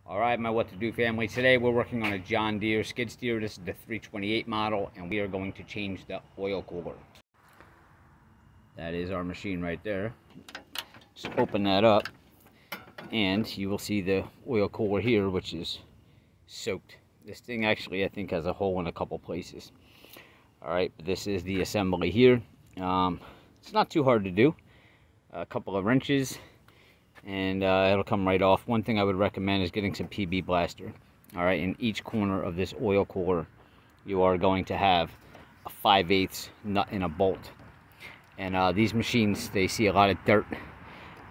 Alright, my What to Do family. Today we're working on a John Deere Skid Steer. This is the 328 model, and we are going to change the oil cooler. That is our machine right there. Just open that up, and you will see the oil cooler here, which is soaked. This thing actually, I think, has a hole in a couple places. Alright, but this is the assembly here. It's not too hard to do. A couple of wrenches, and it'll come right off. One thing I would recommend is getting some PB blaster. All right, in each corner of this oil cooler, you are going to have a 5/8 nut and a bolt. And these machines, they see a lot of dirt,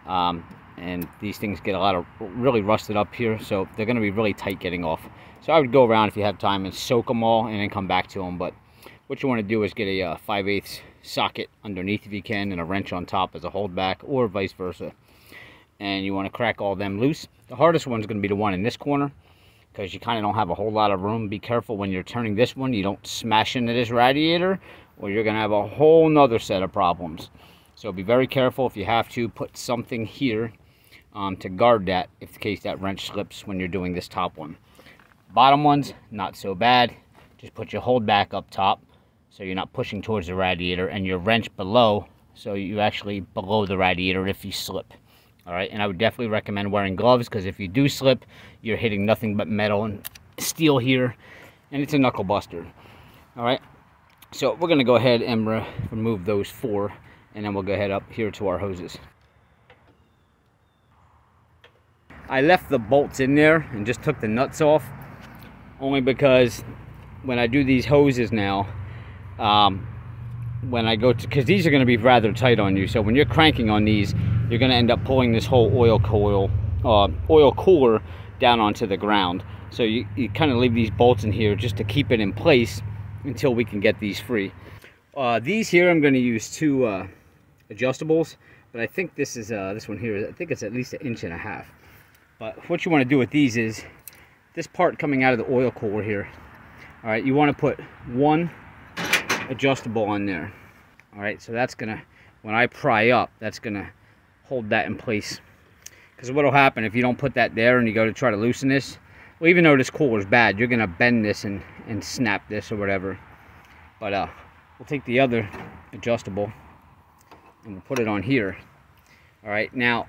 and these things get a lot of really rusted up here, so they're going to be really tight getting off. So I would go around if you have time and soak them all and then come back to them. But what you want to do is get a 5/8 socket underneath if you can, and a wrench on top as a holdback, or vice versa. And you want to crack all them loose. The hardest one's going to be the one in this corner, because you kind of don't have a whole lot of room. Be careful when you're turning this one, you don't smash into this radiator, or you're going to have a whole nother set of problems. So be very careful. If you have to, put something here to guard that, if the case that wrench slips when you're doing this top one. Bottom ones, not so bad. Just put your hold back up top, so you're not pushing towards the radiator, and your wrench below, so you actually below the radiator if you slip. All right, and I would definitely recommend wearing gloves, because if you do slip, you're hitting nothing but metal and steel here, and it's a knuckle buster. All right, so we're gonna go ahead and remove those four, and then we'll go ahead up here to our hoses. I left the bolts in there and just took the nuts off, only because when I do these hoses now, when I go to, because these are going to be rather tight on you, so when you're cranking on these, you're going to end up pulling this whole oil cooler down onto the ground. So you kind of leave these bolts in here just to keep it in place until we can get these free. These here, I'm going to use two adjustables, but I think this is this one here, I think it's at least 1.5 inches. But what you want to do with these is this part coming out of the oil cooler here. All right, you want to put one adjustable on there. All right, so that's gonna, when I pry up, that's gonna hold that in place. Because what'll happen if you don't put that there and you go to try to loosen this, well, even though this cooler's bad, you're gonna bend this and snap this or whatever. But we'll take the other adjustable and we'll put it on here. All right, now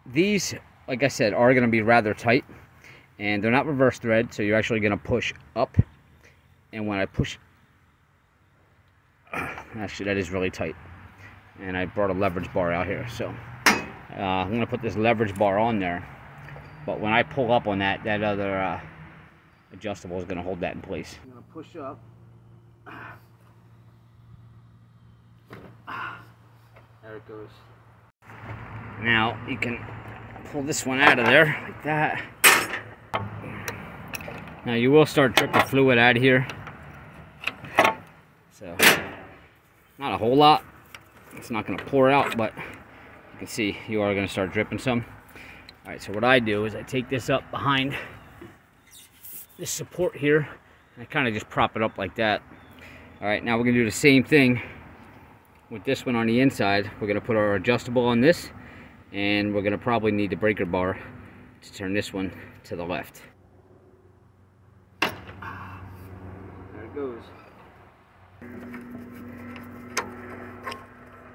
these, like I said, are gonna be rather tight, and they're not reverse thread, so you're actually gonna push up. And when I push, actually that is really tight, and I brought a leverage bar out here, so I'm going to put this leverage bar on there, but when I pull up on that, that other adjustable is going to hold that in place. I'm going to push up, there it goes. Now you can pull this one out of there like that. Now you will start dripping fluid out of here. So, not a whole lot. It's not going to pour out, but you can see you are going to start dripping some. Alright, so what I do is I take this up behind this support here, and I kind of just prop it up like that. Alright, now we're going to do the same thing with this one on the inside. We're going to put our adjustable on this, and we're going to probably need the breaker bar to turn this one to the left. There it goes.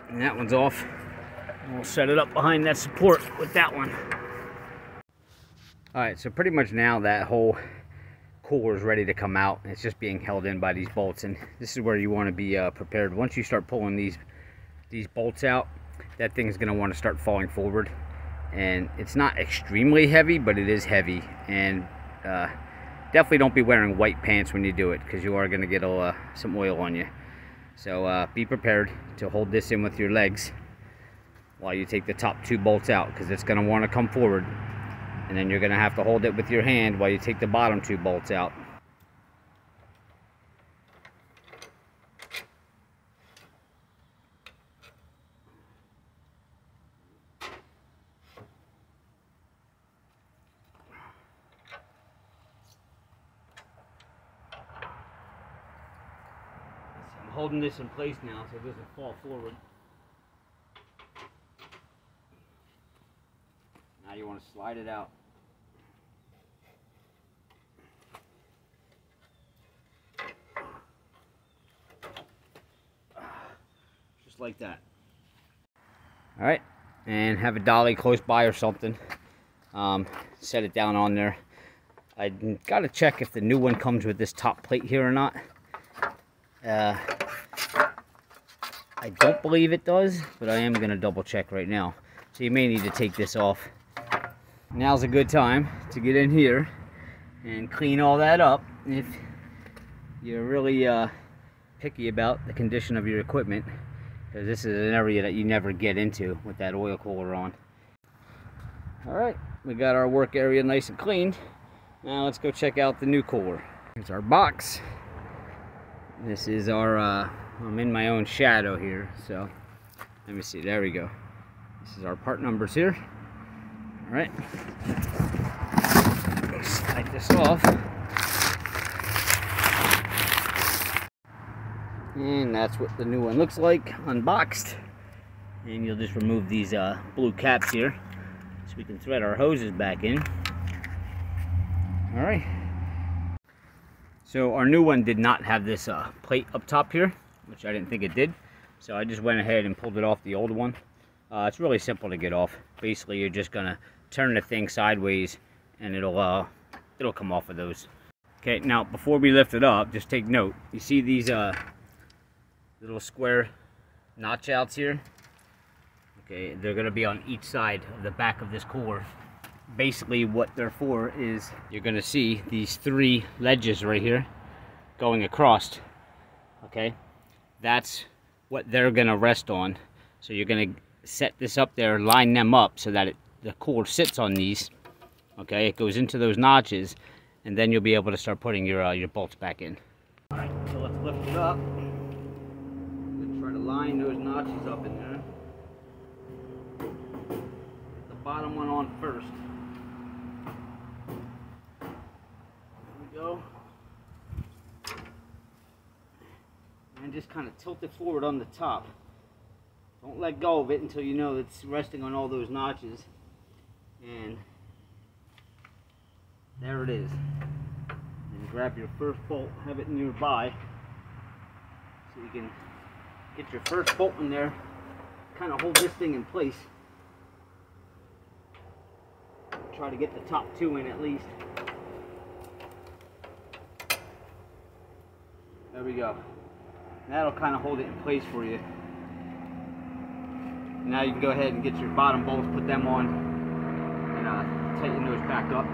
And that one's off. And we'll set it up behind that support with that one. Alright, so pretty much now that whole cooler is ready to come out. It's just being held in by these bolts, and this is where you want to be prepared. Once you start pulling these bolts out, that thing's going to want to start falling forward. And it's not extremely heavy, but it is heavy. And definitely don't be wearing white pants when you do it, because you are going to get some oil on you. So be prepared to hold this in with your legs while you take the top two bolts out, because it's going to want to come forward. And then you're going to have to hold it with your hand while you take the bottom two bolts out. Holding this in place now so it doesn't fall forward. Now you want to slide it out. Just like that. All right, and have a dolly close by or something. Set it down on there. I gotta check if the new one comes with this top plate here or not. I don't believe it does, but I am gonna double check right now. So you may need to take this off. Now's a good time to get in here and clean all that up if you're really picky about the condition of your equipment, because this is an area that you never get into with that oil cooler on. Alright, we got our work area nice and clean. Now let's go check out the new cooler. Here's our box. This is our, I'm in my own shadow here, so let me see, there we go. This is our part numbers here. Alright, slide this off. And that's what the new one looks like, unboxed. And you'll just remove these blue caps here, so we can thread our hoses back in. Alright. So our new one did not have this plate up top here, which I didn't think it did. So I just went ahead and pulled it off the old one. It's really simple to get off. Basically, you're just gonna turn the thing sideways, and it'll come off of those. Okay, now before we lift it up, just take note. You see these little square notch outs here? Okay, they're gonna be on each side of the back of this cooler. Basically what they're for is you're gonna see these three ledges right here going across. Okay, that's what they're gonna rest on. So you're gonna set this up there, line them up so that the cooler sits on these. Okay, it goes into those notches, and then you'll be able to start putting your bolts back in. All right, so let's lift it up. Let's try to line those notches up in there. Get the bottom one on first. Go and just kind of tilt it forward on the top. Don't let go of it until you know it's resting on all those notches, and there it is. And grab your first bolt, have it nearby so you can get your first bolt in there, kind of hold this thing in place. Try to get the top two in at least. There we go. That'll kind of hold it in place for you. Now you can go ahead and get your bottom bolts, put them on, and tighten those back up.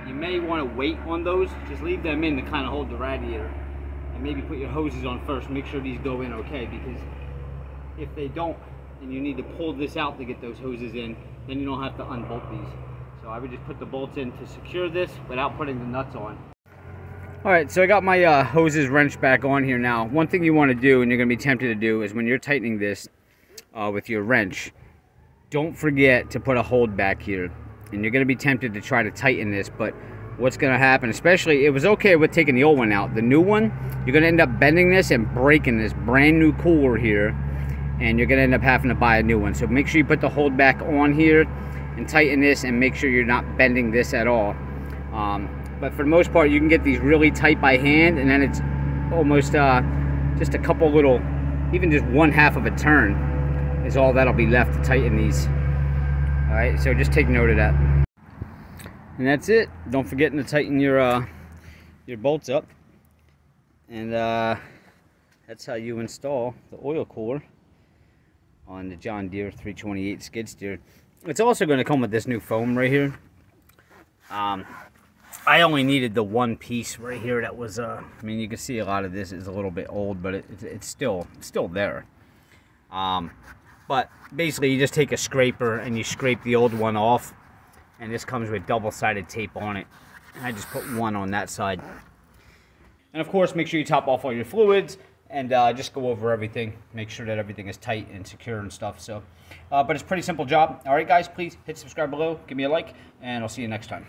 You may want to wait on those. Just leave them in to kind of hold the radiator. And maybe put your hoses on first. Make sure these go in okay, because if they don't, and you need to pull this out to get those hoses in, then you don't have to unbolt these. So I would just put the bolts in to secure this without putting the nuts on. Alright, so I got my hoses wrenched back on here now. One thing you want to do, and you're going to be tempted to do, is when you're tightening this with your wrench, don't forget to put a hold back here. And you're going to be tempted to try to tighten this, but what's going to happen, especially, it was okay with taking the old one out. The new one, you're going to end up bending this and breaking this brand new cooler here, and you're going to end up having to buy a new one. So make sure you put the hold back on here and tighten this, and make sure you're not bending this at all. But for the most part, you can get these really tight by hand, and then it's almost just a couple little, even just 1/2 of a turn is all that'll be left to tighten these. All right, so just take note of that. And that's it. Don't forget to tighten your bolts up, and that's how you install the oil cooler on the John Deere 328 skid steer. It's also going to come with this new foam right here. I only needed the one piece right here that was, I mean, you can see a lot of this is a little bit old, but it's still there. But basically you just take a scraper and you scrape the old one off, and this comes with double-sided tape on it. And I just put one on that side. And of course, make sure you top off all your fluids, and just go over everything. Make sure that everything is tight and secure and stuff. So, but it's a pretty simple job. All right, guys, please hit subscribe below, give me a like, and I'll see you next time.